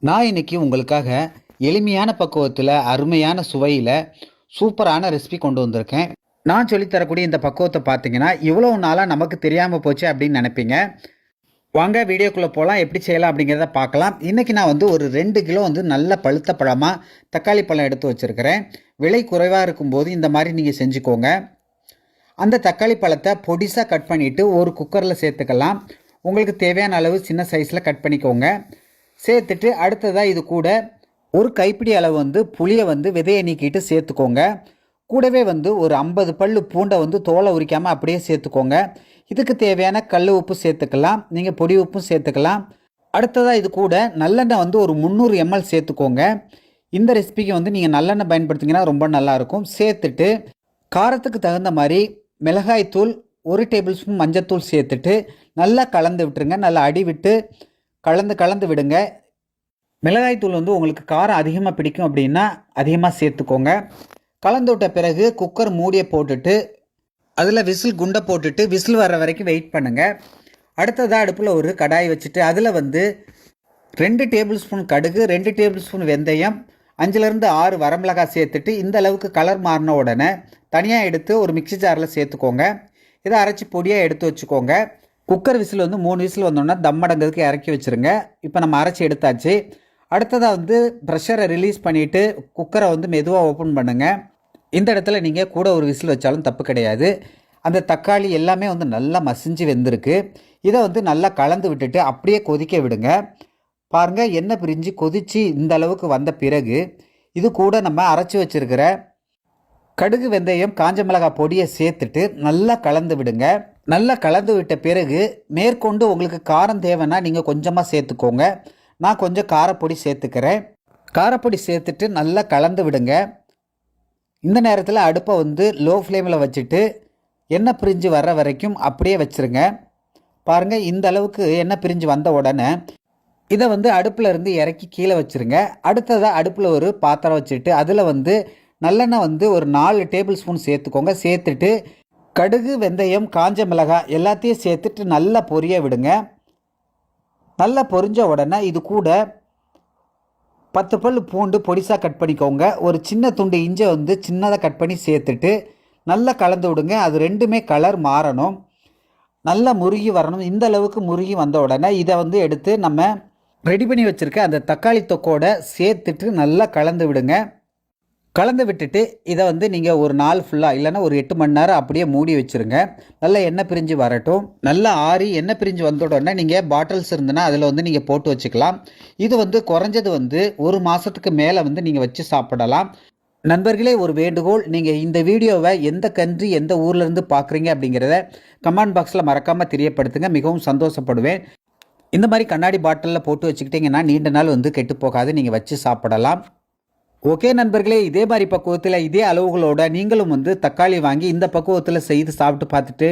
நான் இன்னைக்கு உங்களுக்காக எளிமையான பக்குவத்தில் அருமையான சுவையில் சூப்பரான ரெசிபி கொண்டு வந்திருக்கேன். நான் சொல்லித்தரக்கூடிய இந்த பக்குவத்தை பார்த்தீங்கன்னா இவ்வளோ நாளாக நமக்கு தெரியாமல் போச்சு அப்படின்னு நினைப்பீங்க. வாங்க வீடியோக்குள்ளே போகலாம், எப்படி செய்யலாம் அப்படிங்கிறத பார்க்கலாம். இன்றைக்கி நான் வந்து ஒரு 2 கிலோ வந்து நல்ல பழுத்த பழமாக தக்காளி பழம் எடுத்து வச்சுருக்கிறேன். விலை குறைவாக இருக்கும்போது இந்த மாதிரி நீங்கள் செஞ்சுக்கோங்க. அந்த தக்காளி பழத்தை பொடிசாக கட் பண்ணிவிட்டு ஒரு குக்கரில் சேர்த்துக்கலாம். உங்களுக்கு தேவையான அளவு சின்ன சைஸில் கட் பண்ணிக்கோங்க. சேர்த்துட்டு அடுத்ததாக இது கூட ஒரு கைப்பிடி அளவு வந்து புளியை வந்து விதையை நீக்கிட்டு சேர்த்துக்கோங்க. கூடவே வந்து ஒரு 50 பல்லு பூண்டை வந்து தோலை உரிக்காமல் அப்படியே சேர்த்துக்கோங்க. இதுக்கு தேவையான கல் உப்பு சேர்த்துக்கலாம், நீங்கள் பொடி உப்பும் சேர்த்துக்கலாம். அடுத்ததாக இது கூட நல்லெண்ணெய் வந்து ஒரு 300 ml சேர்த்துக்கோங்க. இந்த ரெசிபிக்கு வந்து நீங்கள் நல்லெண்ணெய் பயன்படுத்திங்கன்னா ரொம்ப நல்லாயிருக்கும். சேர்த்துட்டு காரத்துக்கு தகுந்த மாதிரி மிளகாய்த்தூள் 1 டேபிள் ஸ்பூன் மஞ்சத்தூள் சேர்த்துட்டு நல்லா கலந்து விட்டுருங்க. நல்லா அடி விட்டு கலந்து விடுங்க. மிளகாய்த்தூள் வந்து உங்களுக்கு காரம் அதிகமாக பிடிக்கும் அப்படின்னா அதிகமாக சேர்த்துக்கோங்க. கலந்து விட்ட பிறகு குக்கர் மூடியை போட்டுட்டு அதில் விசில் குண்டை போட்டுட்டு விசில் வர வரைக்கும் வெயிட் பண்ணுங்கள். அடுத்ததாக அடுப்பில் ஒரு கடாய் வச்சுட்டு அதில் வந்து 2 டேபிள் ஸ்பூன் கடுகு, 2 டேபிள் ஸ்பூன் வெந்தயம், 5லேருந்து 6 வரமிளகாய் சேர்த்துட்டு இந்த அளவுக்கு கலர் மாறின உடனே தனியாக எடுத்து ஒரு மிக்சி ஜாரில் சேர்த்துக்கோங்க. இதை அரைச்சி பொடியாக எடுத்து வச்சுக்கோங்க. குக்கர் விசில் வந்து 3 விசில் வந்தோன்னா தம் அடங்கிறதுக்கு இறக்கி வச்சுருங்க. இப்போ நம்ம அரைச்சி எடுத்தாச்சு. அடுத்ததாக வந்து ப்ரெஷரை ரிலீஸ் பண்ணிவிட்டு குக்கரை வந்து மெதுவாக ஓப்பன் பண்ணுங்கள். இந்த இடத்துல நீங்கள் கூட ஒரு விசில் வச்சாலும் தப்பு கிடையாது. அந்த தக்காளி எல்லாமே வந்து நல்லா மசிஞ்சு வெந்திருக்கு. இதை வந்து நல்லா கலந்து விட்டுட்டு அப்படியே கொதிக்க விடுங்க. பாருங்கள், எண்ணெய் பிரிஞ்சு கொதித்து இந்த அளவுக்கு வந்த பிறகு இது கூட நம்ம அரைச்சி வச்சுருக்கிற கடுகு, வெந்தயம், காஞ்ச மிளகாய் பொடியை சேர்த்துட்டு நல்லா கலந்து விடுங்க. நல்லா கலந்து விட்ட பிறகு மேற்கொண்டு உங்களுக்கு காரம் தேவைன்னா நீங்கள் கொஞ்சமாக சேர்த்துக்கோங்க. நான் கொஞ்சம் காரப்பொடி சேர்த்துக்கிறேன். காரப்பொடி சேர்த்துட்டு நல்லா கலந்து விடுங்க. இந்த நேரத்தில் அடுப்பை வந்து லோ ஃப்ளேமில் வச்சுட்டு எண்ணெய் பிரிஞ்சு வர்ற வரைக்கும் அப்படியே வச்சுருங்க. பாருங்கள், இந்த அளவுக்கு எண்ணெய் பிரிஞ்சு வந்த உடனே இதை வந்து அடுப்பில் இருந்து இறக்கி கீழே வச்சுருங்க. அடுத்ததாக அடுப்பில் ஒரு பாத்திரம் வச்சுட்டு அதில் வந்து நல்லெண்ணெய் வந்து ஒரு 4 டேபிள் ஸ்பூன் சேர்த்துக்கோங்க. சேர்த்துட்டு கடுகு, வெந்தயம், காஞ்ச மிளகாய் எல்லாத்தையும் சேர்த்துட்டு நல்லா பொரிய விடுங்க. நல்லா பொரிஞ்ச உடனே இது கூட 10 பல்லு பூண்டு பொடிசாக கட் பண்ணிக்கோங்க. ஒரு சின்ன துண்டு இஞ்சி வந்து சின்னதாக கட் பண்ணி சேர்த்துட்டு நல்லா கலந்து விடுங்க. அது ரெண்டுமே கலர் மாறணும், நல்லா முருகி வரணும். இந்த அளவுக்கு முருகி வந்த உடனே இதை வந்து எடுத்து நம்ம ரெடி பண்ணி வச்சுருக்க அந்த தக்காளி தொக்கோட சேர்த்துட்டு நல்லா கலந்து விடுங்க. கலந்து விட்டுட்டு இதை வந்து நீங்கள் ஒரு நாள் ஃபுல்லாக இல்லைன்னா ஒரு 8 மணி நேரம் அப்படியே மூடி வச்சுருங்க. நல்லா எண்ணெய் பிரிஞ்சு வரட்டும். நல்லா ஆறி எண்ணெய் பிரிஞ்சு வந்த உடனே நீங்கள் பாட்டில்ஸ் இருந்ததுன்னா அதில் வந்து நீங்கள் போட்டு வச்சுக்கலாம். இது வந்து குறைஞ்சது வந்து 1 மாதத்துக்கு மேலே வந்து நீங்கள் வச்சு சாப்பிடலாம். நண்பர்களே, ஒரு வேண்டுகோள், நீங்கள் இந்த வீடியோவை எந்த கண்ட்ரி எந்த ஊர்லேருந்து பார்க்குறீங்க அப்படிங்கிறத கமெண்ட் பாக்ஸில் மறக்காமல் தெரியப்படுத்துங்க. மிகவும் சந்தோஷப்படுவேன். இந்த மாதிரி கண்ணாடி பாட்டிலில் போட்டு வச்சுக்கிட்டிங்கன்னா நீண்ட நாள் வந்து கெட்டு போகாது, நீங்கள் வச்சு சாப்பிடலாம். ஓகே நண்பர்களே, இதே மாதிரி பக்குவத்தில் இதே அளவுகளோட நீங்களும் வந்து தக்காளி வாங்கி இந்த பக்குவத்தில் செய்து சாப்பிட்டு பார்த்துட்டு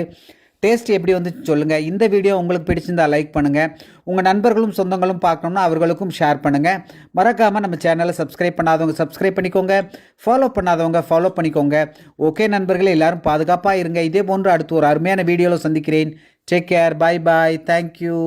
டேஸ்ட் எப்படி வந்து சொல்லுங்கள். இந்த வீடியோ உங்களுக்கு பிடிச்சிருந்தா லைக் பண்ணுங்கள். உங்கள் நண்பர்களும் சொந்தங்களும் பார்க்கணும்னா அவர்களுக்கும் ஷேர் பண்ணுங்கள். மறக்காமல் நம்ம சேனலை சப்ஸ்கிரைப் பண்ணாதவங்க சப்ஸ்கிரைப் பண்ணிக்கோங்க, ஃபாலோ பண்ணாதவங்க ஃபாலோ பண்ணிக்கோங்க. ஓகே நண்பர்களே, எல்லோரும் பாதுகாப்பாக இருங்க. இதே போன்று அடுத்து ஒரு அருமையான வீடியோவில் சந்திக்கிறேன். டேக் கேர், பாய் பாய், தேங்க்யூ.